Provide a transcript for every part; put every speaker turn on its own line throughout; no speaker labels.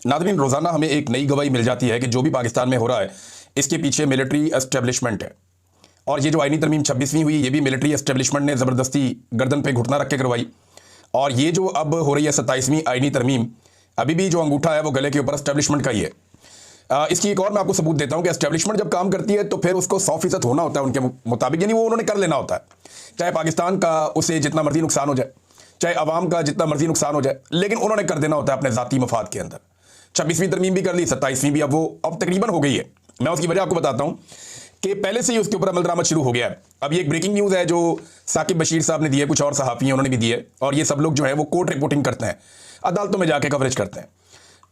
नाज़रीन, रोज़ाना हमें एक नई गवाही मिल जाती है कि जो भी पाकिस्तान में हो रहा है इसके पीछे मिलिट्री एस्टेब्लिशमेंट है। और ये जो आईनी तरमीम 26वीं हुई, ये भी मिलिट्री एस्टेब्लिशमेंट ने ज़बरदस्ती गर्दन पे घुटना रख के करवाई। और ये जो अब हो रही है 27वीं आईनी तरमीम, अभी भी जो अंगूठा है वो गले के ऊपर एस्टेब्लिशमेंट का ही है। इसकी एक और मैं आपको सबूत देता हूँ कि एस्टेब्लिशमेंट जब काम करती है तो फिर उसको 100% होना होता है उनके मुताबिक, यानी वो उन्होंने कर लेना होता है, चाहे पाकिस्तान का उसे जितना मर्जी नुकसान हो जाए, चाहे अवाम का जितना मर्जी नुकसान हो जाए, लेकिन उन्होंने कर देना होता है अपने ज़ाती मफाद के अंदर। 26वीं तरमीम भी कर ली, 27वीं भी अब तकरीबन हो गई है। मैं उसकी वजह आपको बताता हूँ कि पहले से ही उसके ऊपर अमल दरामद शुरू हो गया है। अब ये एक ब्रेकिंग न्यूज़ है जो साकिब बशीर साहब ने दी है, कुछ और सहाफ़ी हैं उन्होंने भी दी है, और ये सब लोग जो है वो कोर्ट रिपोर्टिंग करते हैं, अदालतों में जाके कवरेज करते हैं।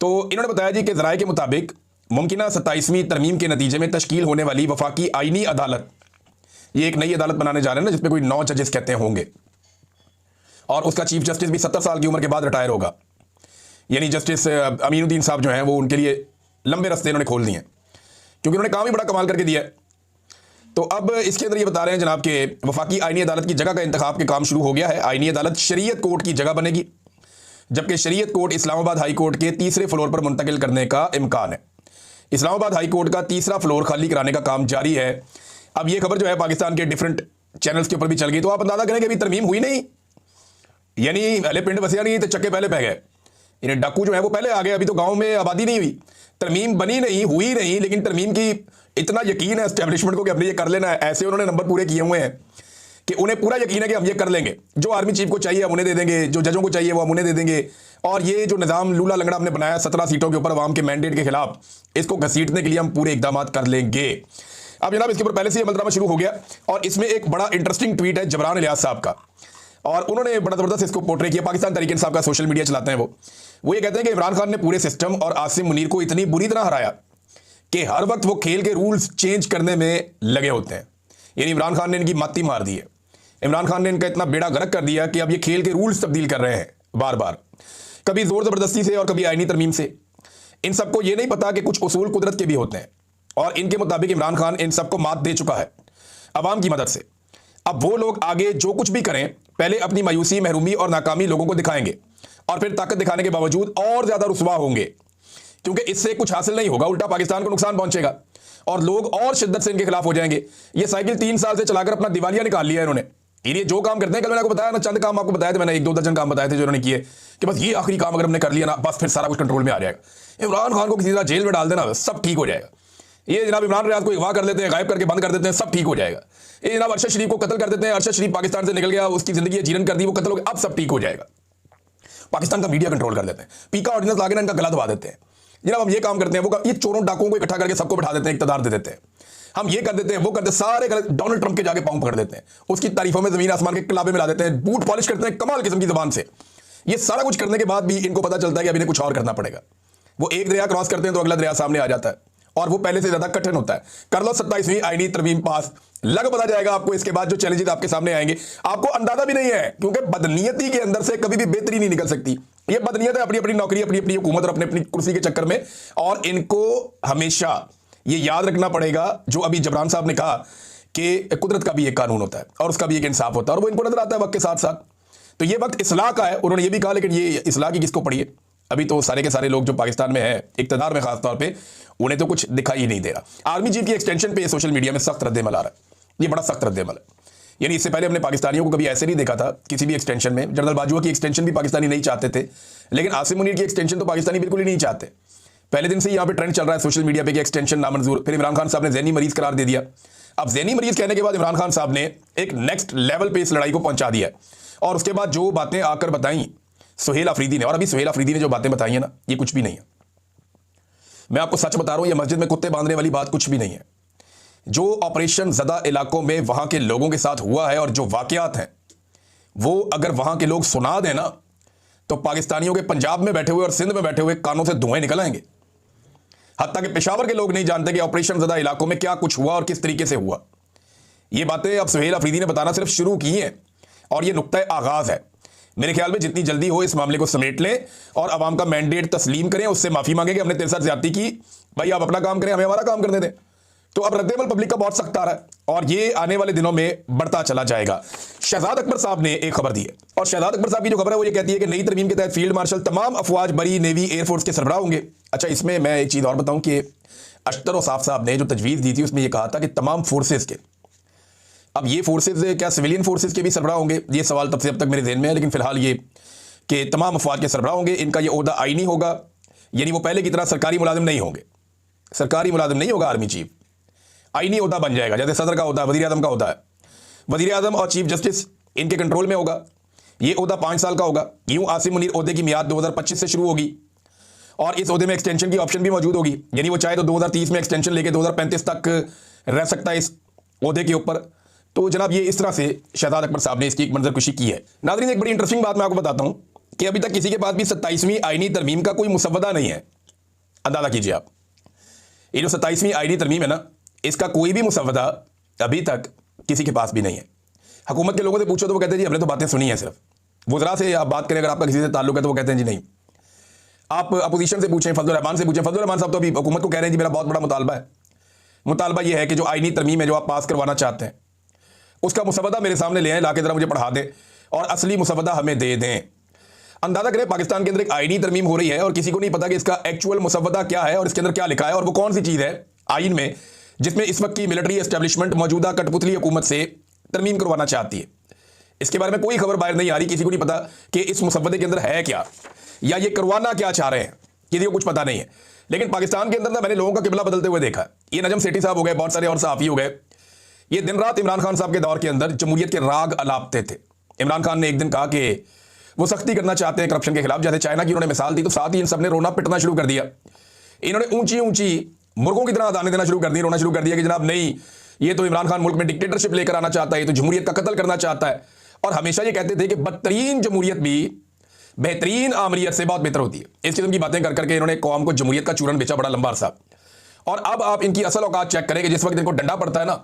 तो इन्होंने बताया जी कि ज़राए के मुताबिक मुमकिन 27वीं तरमीम के नतीजे में तश्कील होने वाली वफाकी आईनी अदालत, ये एक नई अदालत बनाने जा रहे हैं ना, जिसमें कोई 9 जजेस कहते हैं होंगे, और उसका चीफ जस्टिस भी 70 साल की उम्र के बाद रिटायर होगा। यानी जस्टिस अमीनुद्दीन साहब जो हैं वो उनके लिए लंबे रास्ते इन्होंने खोल दिए हैं, क्योंकि उन्होंने काम ही बड़ा कमाल करके दिया है। तो अब इसके अंदर ये बता रहे हैं जनाब के वफाकी आईनी अदालत की जगह का इंतखाब के काम शुरू हो गया है। आईनी अदालत शरीयत कोर्ट की जगह बनेगी, जबकि शरीयत कोर्ट इस्लामाबाद हाई कोर्ट के तीसरे फ्लोर पर मुंतकिल करने का इम्कान है। इस्लामाबाद हाई कोर्ट का तीसरा फ्लोर खाली कराने का काम जारी है। अब ये खबर जो है पाकिस्तान के डिफरेंट चैनल्स के ऊपर भी चल गई, तो आप अंदाजा करें कि अभी तरमीम हुई नहीं, यानी पहले पिंड बसिया नहीं तो चक्के पहले पै गए, यानी डाकू जो है वो पहले आ गए, अभी तो गांव में आबादी नहीं हुई, तरमीम बनी नहीं, हुई नहीं, लेकिन तरमीम की इतना यकीन है एस्टेब्लिशमेंट को कि हमने ये कर लेना है। ऐसे उन्होंने नंबर पूरे किए हुए हैं कि उन्हें पूरा यकीन है कि हम ये कर लेंगे, जो आर्मी चीफ को चाहिए हम उन्हें दे देंगे, जो जजों को चाहिए वो हम उन्हें दे देंगे। और ये जो निज़ाम लूला लंगड़ा हमने बनाया 17 सीटों के ऊपर अवाम के मैंडेट के खिलाफ, इसको घसीटने के लिए हम पूरे इकदाम कर लेंगे। अब जनाब इसके ऊपर पहले से अमलदरामद शुरू हो गया, और इसमें एक बड़ा इंटरेस्टिंग ट्वीट है जबरान इलियास साहब का, और उन्होंने बड़ा ज़बरदस्त इसको पोर्ट्रे किया। पाकिस्तान तहरीक इंसाफ का सोशल मीडिया चलाते हैं वो ये कहते हैं कि इमरान खान ने पूरे सिस्टम और आसिम मुनीर को इतनी बुरी तरह हराया कि हर वक्त वो खेल के रूल्स चेंज करने में लगे होते हैं। यानी इमरान खान ने इनकी माती मार दी है, इमरान खान ने इनका इतना बेड़ा गर्क कर दिया कि अब ये खेल के रूल्स तब्दील कर रहे हैं बार बार, कभी जोर ज़बरदस्ती से और कभी आईनी तरमीम से। इन सबको ये नहीं पता कि कुछ उसूल कुदरत के भी होते हैं, और इनके मुताबिक इमरान खान इन सबको मात दे चुका है अवाम की मदद से। अब वो लोग आगे जो कुछ भी करें, पहले अपनी मायूसी, महरूमी और नाकामी लोगों को दिखाएंगे, और फिर ताकत दिखाने के बावजूद और ज़्यादा रुसवा होंगे, क्योंकि इससे कुछ हासिल नहीं होगा, उल्टा पाकिस्तान को नुकसान पहुंचेगा और लोग और शिद्दत से इनके खिलाफ हो जाएंगे। ये साइकिल 3 साल से चलाकर अपना दिवालिया निकाल लिया है इन्होंने। ये जो काम करते हैं, कल मैंने आपको बताया ना, चंद काम आपको बताया थे मैंने, 1-2 दर्जन काम बताए थे जो उन्होंने किए, कि बस ये आखिरी काम अगर हमने कर लिया ना, बस फिर सारा कुछ कंट्रोल में आ जाएगा। इमरान खान को किसी तरह जेल में डाल देना, सब ठीक हो जाएगा। ये जनाब इमरान रियाज को अगवा कर लेते हैं, गायब करके बंद कर देते हैं, सब ठीक हो जाएगा। ये जनाब अरशद शरीफ को कत्ल कर देते हैं, अरशद शरीफ पाकिस्तान से निकल गया, उसकी जिंदगी जीरन कर दी, वो कत्ल हो गया, अब सब ठीक हो जाएगा। पाकिस्तान का मीडिया कंट्रोल कर देते हैं, पीका ऑर्डिनेंस लाके ना इनका गला दबा देते हैं। जनाब हम ये काम करते हैं, वो ये चोरों डाकुओं को इकट्ठा करके सबको बैठा देते हैं, इक़्तिदार दे देते हैं, हम ये कर देते हैं, वो करते हैं, सारे डोनाल्ड ट्रंप के जाके पांव पकड़ देते हैं, उसकी तारीफों में जमीन आसमान के कलाबे मिला देते हैं, बूट पॉलिश करते हैं कमाल किस्म की जबान से। ये सारा कुछ करने के बाद भी इनको पता चलता है कि अभी इन्हें कुछ और करना पड़ेगा। वो एक दरिया क्रॉस करते हैं तो अगला दरिया सामने आ जाता है, और वो पहले से ज्यादा कठिन होता है। कर लो 27वीं आईनी तरमीम पास, लग पता जाएगा आपको इसके बाद जो चैलेंजेस आपके सामने आएंगे, आपको अंदाजा भी नहीं है, क्योंकि बदनीयती के अंदर से कभी भी बेहतरी नहीं निकल सकती। ये बदनीयत है अपनी अपनी नौकरी, अपनी अपनी हुकूमत और अपनी अपनी कुर्सी के चक्कर में, और इनको हमेशा ये याद रखना पड़ेगा जो अभी जबरान साहब ने कहा कि कुदरत का भी एक कानून होता है और उसका भी एक इंसाफ होता है, और वो इनको नजर आता है वक्त के साथ साथ। तो ये वक्त इसलाह का है, उन्होंने ये भी कहा, लेकिन ये इसलाह की किसको पड़ी है? अभी तो सारे के सारे लोग जो पाकिस्तान में है, इक़्तिदार में खास तौर पे, उन्हें तो कुछ दिखाई ही नहीं दे रहा। आर्मी चीफ की एक्सटेंशन पे सोशल मीडिया में सख्त रद्देमल आ रहा है, ये बड़ा सख्त रद्देमल है। यानी इससे पहले हमने पाकिस्तानियों को कभी ऐसे नहीं देखा था किसी भी एक्सटेंशन में। जनरल बाजवा की एक्सटेंशन भी पाकिस्तानी नहीं चाहते थे, लेकिन आसिम मुनीर की एक्सटेंशन तो पाकिस्तानी बिल्कुल ही नहीं चाहते। पहले दिन से ही यहाँ पे ट्रेंड चल रहा है सोशल मीडिया पे कि एक्सटेंशन नामंजूर। फिर इमरान खान साहब ने ज़हनी मरीज करार दे दिया। अब ज़हनी मरीज कहने के बाद इमरान खान साहब ने एक नेक्स्ट लेवल पे इस लड़ाई को पहुंचा दिया है, और उसके बाद जो बातें आकर बताई सुहेल अफरीदी ने, और अभी सुहेल अफरीदी ने जो बातें बताई हैं ना, ये कुछ भी नहीं है। मैं आपको सच बता रहा हूं, ये मस्जिद में कुत्ते बांधने वाली बात कुछ भी नहीं है। जो ऑपरेशन ज़दा इलाकों में वहां के लोगों के साथ हुआ है और जो वाकयात हैं, वो अगर वहां के लोग सुना दें ना, तो पाकिस्तानियों के पंजाब में बैठे हुए और सिंध में बैठे हुए कानों से धुएं निकल आएंगे। हत्ता कि पेशावर के लोग नहीं जानते कि ऑपरेशन ज़दा इलाकों में क्या कुछ हुआ और किस तरीके से हुआ। ये बातें अब सुहेल अफरीदी ने बताना सिर्फ शुरू की हैं, और ये नुक्ता आगाज़ है। मेरे ख्याल में जितनी जल्दी हो इस मामले को समेट लें और अवाम का मैंडेट तस्लीम करें, उससे माफ़ी मांगे कि हमने तेरे साथ ज्यादती की, भाई आप अपना काम करें, हमें हमारा काम करने दें। तो अब रद्देमल पब्लिक का बहुत सख्त आ रहा है और ये आने वाले दिनों में बढ़ता चला जाएगा। शहजाद अकबर साहब ने एक खबर दी है और शहजाद अकबर साहब की जो खबर है वो ये कहती है कि नई तरमीम के तहत फील्ड मार्शल तमाम अफवाज बरी नेवी एयरफोर्स के सरबराह होंगे। अच्छा, इसमें मैं एक चीज़ और बताऊं कि अख्तर और साफ साहब ने जो तजवीज़ दी थी उसमें यह कहा था कि तमाम फोर्सेज के, अब ये फोर्सेज क्या सिविलियन फोर्सेज के भी सरबराह होंगे, ये सवाल तब से अब तक मेरे ज़हन में है, लेकिन फिलहाल ये कि तमाम अफवाज के सरबराह होंगे। इनका ये ओहदा आईनी होगा, यानी वो पहले की तरह सरकारी मुलाजिम नहीं होंगे, सरकारी मुलाजिम नहीं होगा आर्मी चीफ, आईनी ओहदा बन जाएगा जैसे सदर का होता है, वज़ीर आज़म का होता है। वज़ीर आज़म और चीफ जस्टिस इनके कंट्रोल में होगा। ये ओहदा 5 साल का होगा। यूं आसिम मुनीर ओहदे की मियाद 2025 से शुरू होगी और इस ओहदे में एक्सटेंशन की ऑप्शन भी मौजूद होगी, यानी वो चाहे तो 2030 में एक्सटेंशन लेके 2035 तक रह सकता है इस ओहदे के ऊपर। तो जनाब ये इस तरह से शहजाद अकबर साहब ने इसकी एक मंजरकुशी की है। नाज़रीन, एक बड़ी इंटरेस्टिंग बात मैं आपको बताता हूं कि अभी तक किसी के पास भी 27वीं आईनी तरमीम का कोई मुसव्वदा नहीं है। अंदाज़ा कीजिए आप, ये जो 27वीं आईनी तरमीम है ना, इसका कोई भी मुसव्वदा अभी तक किसी के पास भी नहीं है। हुकूमत के लोगों से पूछो तो वो कहते हैं जी हमने तो बातें सुनी हैं, सिर्फ वज़रा से आप बात करें अगर आपका किसी से ताल्लुक है तो वो कहते हैं जी नहीं। आप अपोजिशन से पूछें, फजलुर रहमान से पूछें, फजलुर रहमान साहब तो अभी हुकूमत को कह रहे हैं जी मेरा बहुत बड़ा मुतालबा है, मुतालबा ये है कि जो आईनी तरमीम है जो आप पास करवाना चाहते हैं उसका मुसव्वदा मेरे सामने ले आए, लाके ज़रा मुझे पढ़ा दें और असली मुसव्वदा हमें दे दें। अंदाज़ा करें पाकिस्तान के अंदर एक आईनी तरमीम हो रही है और किसी को नहीं पता कि इसका एक्चुअल मुसव्वदा क्या है और इसके अंदर क्या लिखा है और वो कौन सी चीज़ है आइन में जिसमें इस वक्त की मिलिट्री एस्टेब्लिशमेंट मौजूदा कठपुतली हुकूमत से तरमीम करवाना चाहती है। इसके बारे में कोई खबर बाहर नहीं आ रही, किसी को नहीं पता कि इस मुसव्वदे के अंदर है क्या या ये करवाना क्या चाह रहे हैं, किसी को कुछ पता नहीं है। लेकिन पाकिस्तान के अंदर ना मैंने लोगों का किबला बदलते हुए देखा। ये नजम सेठी साहब हो गए, बहुत सारे और सहाफ़ी हो गए, ये दिन रात इमरान खान साहब के दौर के अंदर जमहूरियत के राग अलापते थे। इमरान खान ने एक दिन कहा कि वो सख्ती करना चाहते हैं करप्शन के खिलाफ, जैसे चाइना की उन्होंने मिसाल दी तो साथ ही इन सब ने रोना पिटना शुरू कर दिया। इन्होंने ऊंची ऊंची मुर्गों की तरह अदाने देना शुरू कर दिए, रोना शुरू कर दिया कि जनाब नहीं, ये तो इमरान खान मुल्क में डिक्टेटरशिप लेकर आना चाहता है, ये तो जमहूरियत का कत्ल करना चाहता है। और हमेशा ये कहते थे कि बदतरीन जमहूरियत भी बेहतरीन आमरीत से बहुत बेहतर होती है। इस किस्म की बातें कर करके इन्होंने कौम को जमहूरियत का चूरन बेचा बड़ा लंबा अरसा। और अब आप इनकी असल औकात चेक करें कि जिस वक्त इनको डंडा पड़ता है ना,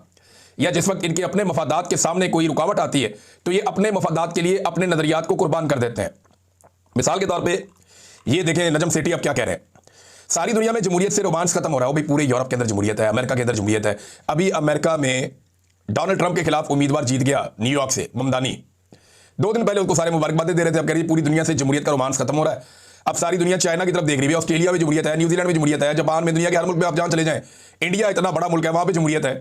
या जिस वक्त इनके अपने मफादात के सामने कोई रुकावट आती है तो ये अपने मफादात के लिए अपने नजरियात को कुर्बान कर देते हैं। मिसाल के तौर पे ये देखें नजम सेठी अब क्या कह रहे हैं, सारी दुनिया में जमहूरियत से रोमांस खत्म हो रहा है। वो भी पूरे यूरोप के अंदर जमहूरियत है, अमेरिका के अंदर जमहूरियत है। अभी अमेरिका में डोनाल्ड ट्रंप के खिलाफ उम्मीदवार जीत गया न्यूयॉर्क से, ममदानी। 2 दिन पहले उसको सारे मुबारकबादें दे रहे थे, अब कह रही पूरी दुनिया से जमहूरियत का रोमांस खत्म हो रहा है। अब सारी दुनिया चाइना की तरफ देख रही है, ऑस्ट्रेलिया में जमहूरियत है, न्यूजीलैंड में जमहूरियत है, जापान में, दुनिया के हर मुल्क में आप जहां चले जाएं, इंडिया इतना बड़ा मुल्क है वहां पर जमहूरियत है।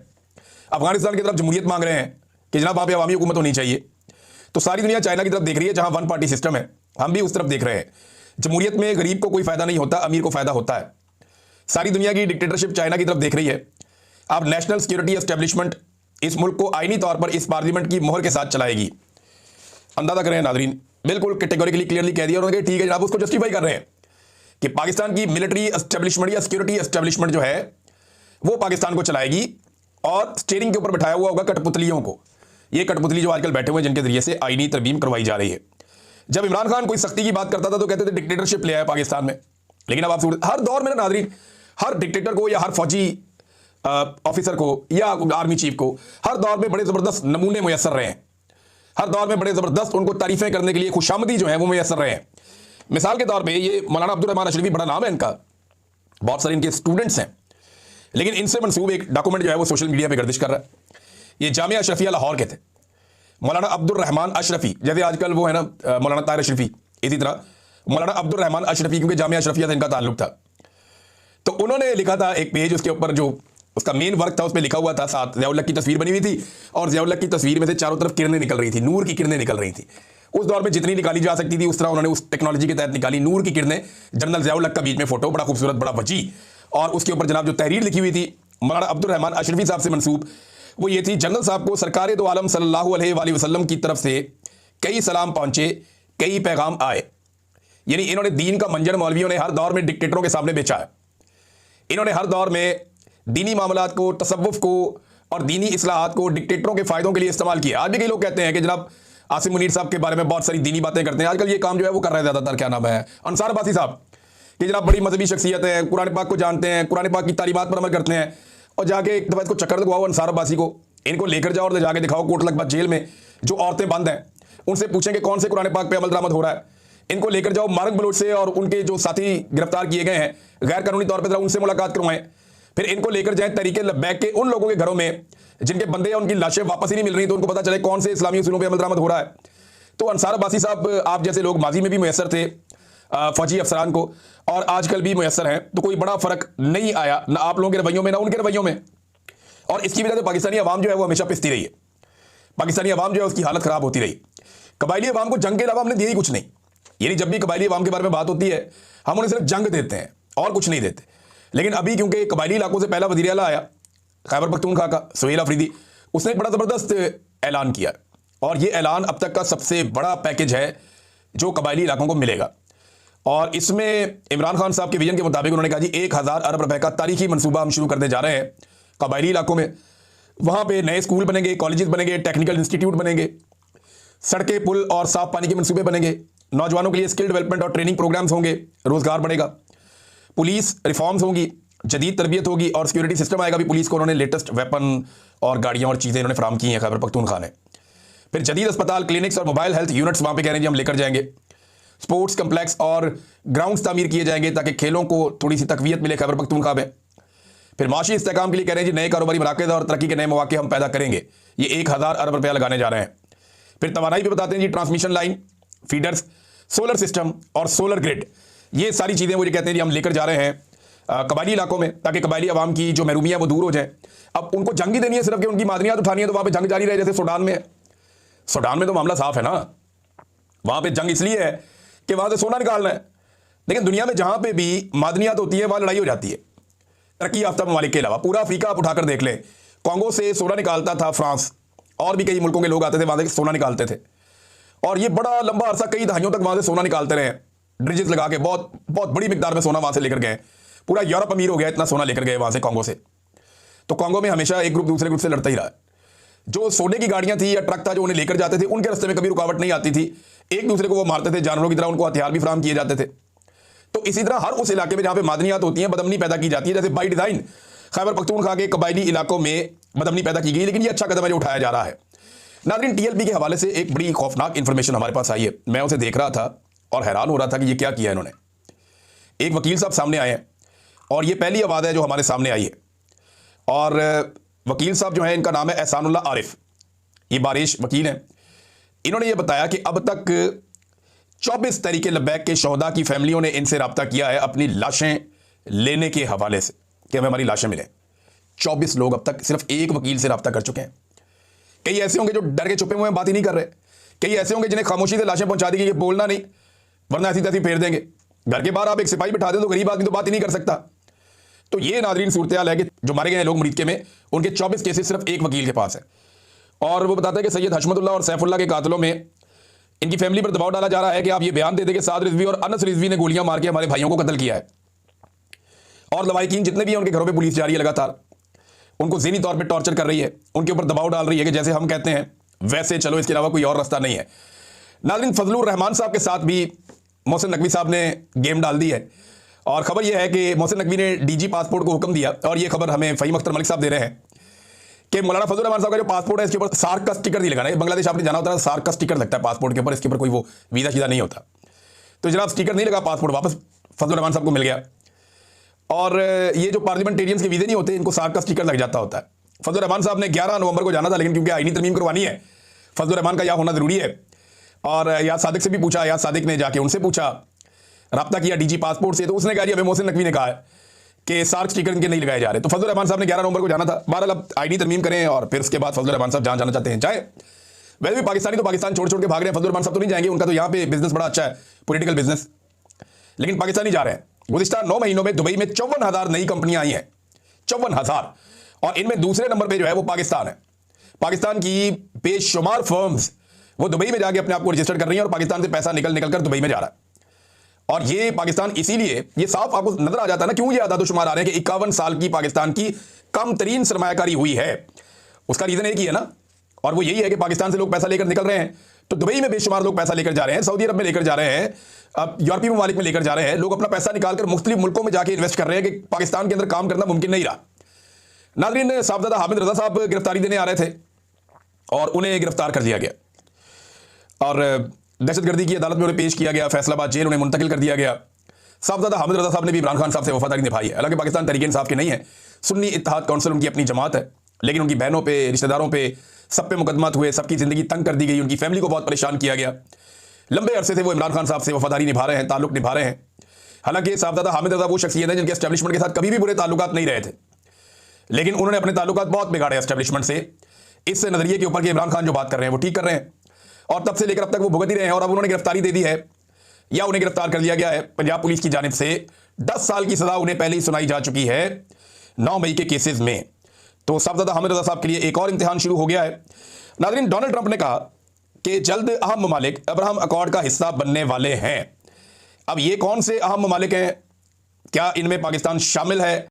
अफगानिस्तान की तरफ जमहूरियत मांग रहे हैं कि जनाब वहां पर अवामी हुकूमत होनी चाहिए। तो सारी दुनिया चाइना की तरफ देख रही है जहां 1 पार्टी सिस्टम है, हम भी उस तरफ देख रहे हैं। जमहूरियत में गरीब को कोई फायदा नहीं होता, अमीर को फायदा होता है। सारी दुनिया की डिक्टेटरशिप चाइना की तरफ देख रही है। अब नेशनल सिक्योरिटी एस्टेब्लिशमेंट इस मुल्क को आईनी तौर पर इस पार्लियामेंट की मोहर के साथ चलाएगी। अंदाजा करें नाजरीन, बिल्कुल कैटेगोरिकली क्लियरली कह दिया उन्होंने, ठीक है जनाब, उसको जस्टिफाई कर रहे हैं कि पाकिस्तान की मिलिट्री एस्टेब्लिशमेंट या सिक्योरिटी एस्टेब्लिशमेंट जो है वो पाकिस्तान को चलाएगी और स्टीयरिंग के ऊपर बैठाया हुआ होगा कठपुतलियों को। ये कठपुतली जो आजकल बैठे हुए हैं जिनके जरिए से आईनी तरमीम करवाई जा रही है। जब इमरान खान कोई सख्ती की बात करता था तो कहते थे डिक्टेटरशिप ले आया पाकिस्तान में, लेकिन अब आप हर दौर में ना नाजरीन, हर डिक्टेटर को या हर फौजी ऑफिसर को या आर्मी चीफ को हर दौर में बड़े ज़बरदस्त नमूने मुयसर रहे हैं। हर दौर में बड़े ज़बरदस्त उनको तारीफ़ें करने के लिए खुशामदी जो है वो मुयसर रहे हैं। मिसाल के तौर पे ये मौलाना अब्दुल रहमान अशरफी, बड़ा नाम है इनका, बहुत सारे इनके स्टूडेंट्स हैं, लेकिन इनसे मनसूब एक डॉक्यूमेंट जो है वो सोशल मीडिया पर गर्दिश कर रहा है। ये जामिया अशरफिया लाहौर के थे, मौलाना अब्दुल रहमान अशरफी, जैसे आजकल वो है ना मौलाना ताहिर अशरफी, इसी तरह मौलाना अब्दुल रहमान अशरफी, क्योंकि जामिया अशरफिया से इनका ताल्लुक था। तो उन्होंने लिखा था एक पेज, उसके ऊपर जो उसका मेन वर्क था उस पर लिखा हुआ था, साथ ज़ियाउल हक की तस्वीर बनी हुई थी और ज़ियाउल हक की तस्वीर में से चारों तरफ किरणें निकल रही थी, नूर की किरणें निकल रही थी। उस दौर में जितनी निकाली जा सकती थी उस तरह उन्होंने उस टेक्नोलॉजी के तहत निकाली, नूर की किरणें। जनरल ज़ियाउल हक का बीच में फोटो, बड़ा खूबसूरत, बड़ा वजी, और उसके ऊपर जनाब जो तहरीर लिखी हुई थी मौलाना अब्दुल रहमान अशरफी साहब से मनसूब, वो ये थी, जनरल साहब को सरकार दो आलम सल्लल्लाहु अलैहि वसल्लम की तरफ से कई सलाम पहुंचे, कई पैगाम आए। यानी इन्होंने दीन का मंजर मौलवियों ने हर दौर में डिक्टेटरों के सामने बेचा है। इन्होंने हर दौर में दीनी मामलात को, तसव्वुफ को और दीनी इस्लाहात को डिक्टेटरों के फ़ायदों के लिए इस्तेमाल किया। आज भी कई लोग कहते हैं कि जनाब आसिम मुनीर साहब के बारे में बहुत सारी दीनी बातें करते हैं, आजकल ये काम जो है वो कर रहे हैं ज़्यादातर, क्या नाम है, अंसार अब्बासी साहब, कि जनाब बड़ी मजहबी शख्सियत है, कुरान पाक को जानते हैं, कुरान पाक की तालीमात पर अमल करते हैं, और जाके एक दफ़ा इसको चक्कर लगवाओ अंसार अब्बासी को, इनको लेकर जाओ और ले जाके दिखाओ कोट लखपत जेल में जो औरतें बंद हैं, उनसे पूछें कि कौन से कुरान पाक पे अमल दरामद हो रहा है। इनको लेकर जाओ मार्ग बलोच से और उनके जो साथी गिरफ्तार किए गए हैं गैर कानूनी तौर पर, उनसे मुलाकात करवाएं, फिर इनको लेकर जाएं तरीके लब्बैक के उन लोगों के घरों में जिनके बंदे या उनकी लाशें वापस ही नहीं मिल रही, तो उनको पता चले कौन से इस्लामी उसूलों पर अमल दरामद हो रहा है। तो अंसार अब्बासी साहब आप जैसे लोग माजी में भी मुयस्सर थे फौजी अफसरान को, और आजकल भी मुयस्सर हैं, तो कोई बड़ा फर्क नहीं आया ना आप लोगों के रवैयों में ना उनके रवैयों में। और इसकी वजह से पाकिस्तानी अवाम जो है वो हमेशा पिसती रही है। पाकिस्तानी अवाम जो है उसकी हालत खराब होती रही। कबायली अवाम को जंग के अलावा हमने दिया ही कुछ नहीं। यानी जब भी कबायली अवाम के बारे में बात होती है हम उन्हें सिर्फ जंग देते हैं और कुछ नहीं देते। लेकिन अभी क्योंकि कबायली इलाकों से पहला वज़ीर आला आया खैबर पख्तूनख्वा का सुहेल अफरीदी, उसने एक बड़ा ज़बरदस्त ऐलान किया, और ये ऐलान अब तक का सबसे बड़ा पैकेज है जो कबायली इलाकों को मिलेगा। और इसमें इमरान खान साहब के विजन के मुताबिक उन्होंने कहा जी 1000 अरब रुपए का तारीखी मनसूबा हम शुरू करने जा रहे हैं कबायली इलाकों में। वहाँ पे नए स्कूल बनेंगे, कॉलेजेस बनेंगे, टेक्निकल इंस्टीट्यूट बनेंगे, सड़कें, पुल और साफ पानी के मनसूबे बनेंगे, नौजवानों के लिए स्किल डेवलपमेंट और ट्रेनिंग प्रोग्राम्स होंगे, रोजगार बढ़ेगा, पुलिस रिफॉर्म्स होंगी, जदीद तरबियत होगी और सिक्योरिटी सिस्टम आएगा। भी पुलिस को उन्होंने लेटेस्ट वेपन और गाड़ियाँ और चीज़ें इन्होंने फराम की हैं खैबर पख्तूनख्वा ने। फिर जदीद अस्पताल, क्लिनिक्स और मोबाइल हेल्थ यूनिट्स वहाँ पे कह रहे हैं जी हम लेकर जाएंगे। स्पोर्ट्स कम्प्लेक्स और ग्राउंड्स तामीर किए जाएंगे ताकि खेलों को थोड़ी सी तकवीयत मिले खैबर पख्तूनख्वा में। फिर माशी इस्तेहकाम के लिए कह रहे हैं जी नए कारोबारी मराकज़ और तरक्की के नए मौके हम पैदा करेंगे। ये 1000 अरब रुपया लगाने जा रहे हैं। फिर तवानाई भी बताते हैं जी transmission line, feeders, solar system और सोलर ग्रिड, ये सारी चीज़ें वो जो कहते हैं जी हम लेकर जा रहे हैं कबायली इलाकों में ताकि कबायली आवाम की जो महरूमियाँ वो दूर हो जाए। अब उनको जंग ही देनी है सिर्फ कि उनकी मादनियात उठानी है, तो वहाँ पे जंग जारी रहे जैसे सूडान में है। सूडान में तो मामला साफ है ना, वहाँ पे जंग इसलिए है कि वहाँ से सोना निकालना है। लेकिन दुनिया में जहाँ पे भी मादनियात होती है वहाँ लड़ाई हो जाती है। तरक्की याफ्ता ममालिक के अलावा पूरा अफ्रीका आप उठाकर देख लें, कॉन्गो से सोना निकालता था फ्रांस, और भी कई मुल्कों के लोग आते थे वहाँ से सोना निकालते थे, और ये बड़ा लंबा अरसा कई दहाइयों तक वहाँ से सोना निकालते रहे, ड्रिजेस लगा के बहुत बहुत बड़ी मिकदार में सोना वहाँ से लेकर गए। पूरा यूरोप अमीर हो गया, इतना सोना लेकर गए वहाँ से कॉन्गो से। तो कॉन्गो में हमेशा एक ग्रुप दूसरे ग्रुप से लड़ता ही रहा। जो सोने की गाड़ियाँ थी या ट्रक था जो उन्हें लेकर जाते थे, उनके रास्ते में कभी रुकावट नहीं आती थी, एक दूसरे को वो मारते थे, जानवरों की तरह उनको हथियार भी फराहम किए जाते थे। तो इसी तरह हर उस इलाके में जहाँ पे मादनियात होती हैं बदअमनी पैदा की जाती है, जैसे बाई डिज़ाइन खैबर पख्तूनख्वा के कबायली इलाकों में बदअमनी पैदा की गई। लेकिन ये अच्छा कदम है जो उठाया जा रहा है। नाज़रीन, TLP के हवाले से एक बड़ी खौफनाक इंफॉर्मेशन हमारे पास आई है। मैं उसे देख रहा था और हैरान हो रहा था कि ये क्या किया इन्होंने। एक वकील साहब सामने आए हैं और ये पहली आवाज़ है जो हमारे सामने आई है। और वकील साहब जो है इनका नाम है एहसानुल्लाह आरिफ, ये बारिश वकील हैं। इन्होंने ये बताया कि अब तक 24 तरीके लब्बैक के शोहदा की फैमिलियों ने इनसे रब्ता किया है अपनी लाशें लेने के हवाले से कि हमें हमारी लाशें मिलें। 24 लोग अब तक सिर्फ एक वकील से रब्ता कर चुके हैं। कई ऐसे होंगे जो डर के छुपे हुए हैं, बात ही नहीं कर रहे। कई ऐसे होंगे जिन्हें खामोशी से लाशें पहुंचा दी गई, ये बोलना नहीं वरना ऐसी तैसी फेर देंगे। घर के बाहर आप एक सिपाही बिठा दें तो गरीब आदमी तो बात ही नहीं कर सकता। तो ये नाज़रीन सूरत हाल है कि जो मारे गए हैं लोग मरीदके में, उनके 24 केसेस सिर्फ एक वकील के पास है। और वो बताता है कि सैयद हशमतुल्लाह और सैफुल्लाह के कातलों में इनकी फैमिली पर दबाव डाला जा रहा है कि आप ये बयान दे दें कि साद रिजवी और अनस रिजवी ने गोलियां मार के हमारे भाइयों को कत्ल किया है। और लवाहिकीन जितने भी हैं उनके घरों पे पुलिस जा रही है लगातार, उनको ज़हनी तौर पे टॉर्चर कर रही है, उनके ऊपर दबाव डाल रही है कि जैसे हम कहते हैं वैसे चलो, इसके अलावा कोई और रास्ता नहीं है। नाज़रीन, फजलुर रहमान साहब के साथ भी मोहसिन नकवी साहब ने गेम डाल दी है। और ख़बर यह है कि मोहसिन नकवी ने DG पासपोर्ट को हुक्म दिया, और ये खबर हमें फ़हीम अख्तर मलिक साहब दे रहे हैं कि मौलाना फजलुर रहमान साहब का जो पासपोर्ट है इसके ऊपर सार्क का स्टिकर नहीं लगाना है। बांग्लादेश आपने जाना होता है, सार्क का स्टिकर लगता है पासपोर्ट के ऊपर, इसके ऊपर कोई वो वीज़ा शीज़ा नहीं होता। तो जनाब स्टिकर नहीं लगा, पासपोर्ट वापस फजलुर रहमान साहब को मिल गया। और ये जो पार्लियामेंटेरियंस के वीज़े नहीं होते, इनको सार्क का स्टिकर लग जाता होता है। फजलुर रहमान साहब ने 11 नवंबर को जाना था, लेकिन क्योंकि आईनी तरमीम करवानी है, फजलुर रहमान का यहाँ होना ज़रूरी है। और याद सादिक से भी पूछा, याद सादिक ने जाके उनसे पूछा, रब्ता किया DG पासपोर्ट से, तो उसने कहा जी हमें मोहसिन नकवी ने कहा है कि सार्क स्टिकर इनके नहीं लगाए जा रहे। तो फजलुर रहमान साहब ने 11 नवंबर को जाना था। बहरहाल अब आईनी तरमीम करें और फिर उसके बाद फजलुर रहमान साहब जहाँ जाना चाहते हैं जाए। वैसे भी पाकिस्तानी तो पाकिस्तान छोड़ छोड़ के भाग रहे हैं, फजलुर रहमान साहब तो नहीं जाएंगे, उनका तो यहाँ पे बिजनेस बड़ा अच्छा है, पॉलिटिकल बिजनेस। लेकिन पाकिस्तानी जा रहे हैं। गुज़िश्ता 9 महीनों में दुबई में 54,000 नई कंपनियां आई हैं, 54,000। और इनमें दूसरे नंबर पे जो है वो पाकिस्तान है। पाकिस्तान की बेशुमार फर्म्स वो दुबई में जाके अपने आप को रजिस्टर कर रही हैं और पाकिस्तान से पैसा निकल निकल कर दुबई में जा रहा है। और ये पाकिस्तान इसीलिए, ये साफ आपको नजर आ जाता है ना क्यों ये आदादोशुमार आ रहे हैं कि 51 साल की पाकिस्तान की कम तरीन सरमायाकारी हुई है। उसका रीजन एक ही है ना, और वो यही है कि पाकिस्तान से लोग पैसा लेकर निकल रहे हैं। तो दुबई में बेशुमार लोग पैसा लेकर जा रहे हैं, सऊदी अरब में लेकर जा रहे हैं, अब यूरोपीय ममालिक में लेकर जा रहे हैं। लोग अपना पैसा निकालकर मुख्तलिफ मुल्कों में जाके इन्वेस्ट कर रहे हैं कि पाकिस्तान के अंदर काम करना मुमकिन नहीं रहा। नाज़रीन, साहबजादा हामिद रजा साहब गिरफ्तारी देने आ रहे थे और उन्हें गिरफ्तार कर दिया गया और दहशतगर्दी की अदालत में उन्हें पेश किया गया, फैसलाबाद जेल उन्हें मुंतकिल कर दिया गया। साहबजादा हामिद रजा साहब ने भी इमरान खान साहब से वफादारी निभाई है। हालांकि पाकिस्तान तहरीक इंसाफ के नहीं है, सुन्नी इत्तेहाद काउंसिल उनकी अपनी जमात है, लेकिन उनकी बहनों पे, रिश्तेदारों पे, सब पे मुकदमात हुए, सबकी ज़िंदगी तंग कर दी गई, उनकी फैमिली को बहुत परेशान किया गया। लंबे अरसे से वो इमरान खान साहब से वफादारी निभा रहे हैं, ताल्लुक निभा रहे हैं। हालांकि साहबजादा हामिद रजा वो शख्सियत है जिनके एस्टेब्लिशमेंट के साथ कभी भी बुरे ताल्लुकात नहीं रहे थे, लेकिन उन्होंने अपने ताल्लुकात बहुत बिगाड़े एस्टेब्लिशमेंट से, इस नज़रिए के ऊपर कि इमरान खान जो बात कर रहे हैं वो ठीक कर रहे हैं, और तब से लेकर अब तक वो भुगत ही रहे हैं। और अब उन्होंने गिरफ्तारी दे दी है या उन्हें गिरफ्तार कर लिया गया है पंजाब पुलिस की जानिब से। 10 साल की सजा उन्हें पहले ही सुनाई जा चुकी है 9 मई के केसेस में। तो साहबजादा हामिद रजा साहब के लिए एक और इम्तिहान शुरू हो गया है। नाज़रीन, डोनाल्ड ट्रंप ने कहा कि जल्द अहम ममालिक अब्राहम अकॉर्ड का हिस्सा बनने वाले हैं। अब ये कौन से अहम ममालिक हैं, क्या इनमें पाकिस्तान शामिल है?